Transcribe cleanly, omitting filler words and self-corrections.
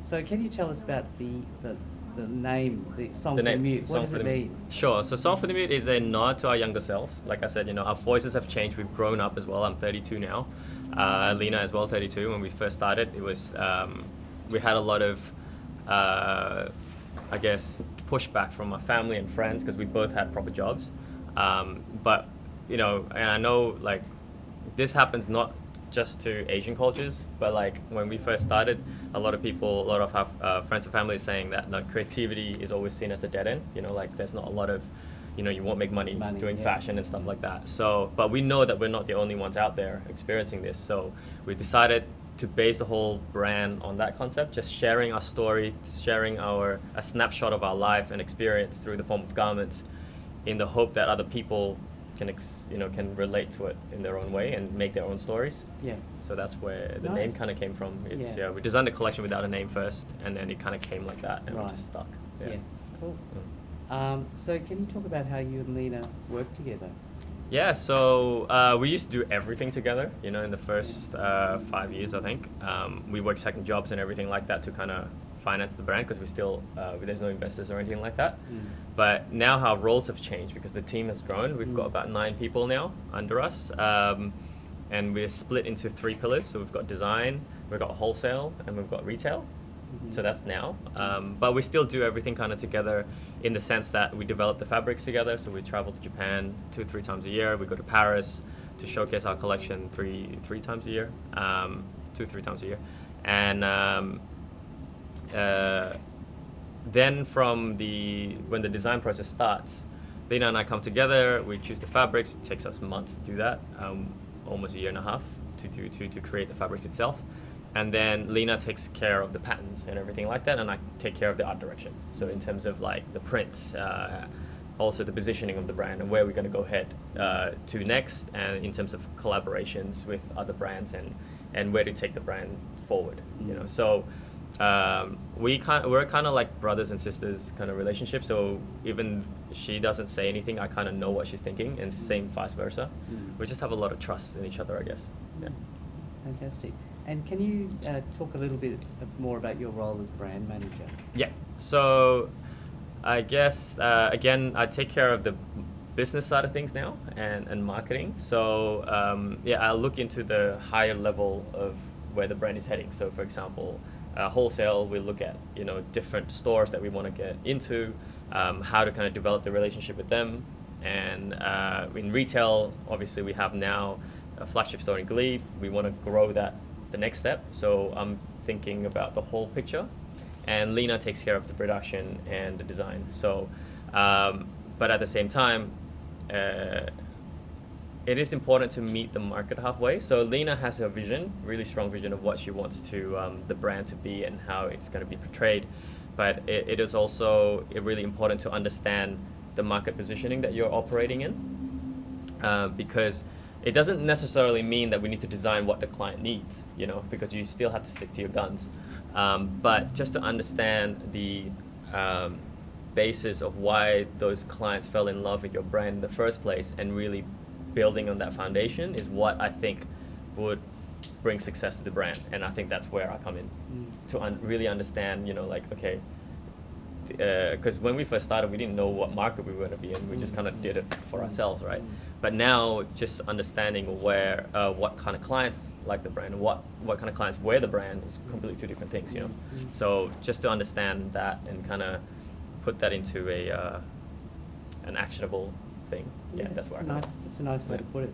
So can you tell us about the name, the Song The for the name, Mute? What Song does for it the mean? Sure. So Song for the Mute is a nod to our younger selves. Like I said, our voices have changed. We've grown up as well. I'm 32 now. Lyna as well, 32. When we first started, it was we had a lot of, I guess, pushback from our family and friends because we both had proper jobs. But and I know like this happens not just to Asian cultures, but like when we first started, a lot of our friends and family saying that creativity is always seen as a dead end. Like there's not a lot of, you won't make money doing fashion and stuff like that. So, but we know that we're not the only ones out there experiencing this. So we decided to base the whole brand on that concept, just sharing our story, sharing a snapshot of our life and experience through the form of garments, in the hope that other people can relate to it in their own way and make their own stories. Yeah. So that's where the name kind of came from. We designed a collection without a name first, and then it kind of came like that, and we just stuck. Yeah. Cool. So can you talk about how you and Lyna work together? Yeah, so we used to do everything together, in the first 5 years, I think. We worked second jobs and everything like that to kind of finance the brand because we still, there's no investors or anything like that. But now our roles have changed because the team has grown. We've got about 9 people now under us. And we're split into 3 pillars. So we've got design, we've got wholesale, and we've got retail. So that's now. But we still do everything kind of together in the sense that we develop the fabrics together. So we travel to Japan 2-3 times a year. We go to Paris to showcase our collection three times a year, 2-3 times a year. And then when the design process starts, Lyna and I come together, we choose the fabrics. It takes us months to do that, almost a year and a half to create the fabrics itself. And then Lyna takes care of the patterns and everything like that, and I take care of the art direction. So in terms of like the prints, also the positioning of the brand and where we're going to go ahead to next, and in terms of collaborations with other brands and where to take the brand forward. So we're kind of like brothers and sisters kind of relationship. So even she doesn't say anything, I kind of know what she's thinking, and same vice versa. We just have a lot of trust in each other, I guess. Yeah. Fantastic. And can you talk a little bit more about your role as brand manager? Yeah. So I guess, again, I take care of the business side of things now and marketing. So I look into the higher level of where the brand is heading. So for example, wholesale, we look at different stores that we want to get into, how to kind of develop the relationship with them. And in retail, obviously we have now a flagship store in Glebe. We want to grow that the next step. So I'm thinking about the whole picture, and Lyna takes care of the production and the design. So, but at the same time, it is important to meet the market halfway. So Lyna has a vision, really strong vision of what she wants the brand to be and how it's going to be portrayed. But it is also really important to understand the market positioning that you're operating in, because it doesn't necessarily mean that we need to design what the client needs, because you still have to stick to your guns. But just to understand the basis of why those clients fell in love with your brand in the first place, and really building on that foundation, is what I think would bring success to the brand. And I think that's where I come in, to really understand, okay, because when we first started, we didn't know what market we were going to be in. We just kind of did it for ourselves, right? But now, just understanding what kind of clients like the brand, and what kind of clients wear the brand, is completely 2 different things, So just to understand that and kind of put that into an actionable thing. Yeah, that's where it's a nice way to put it.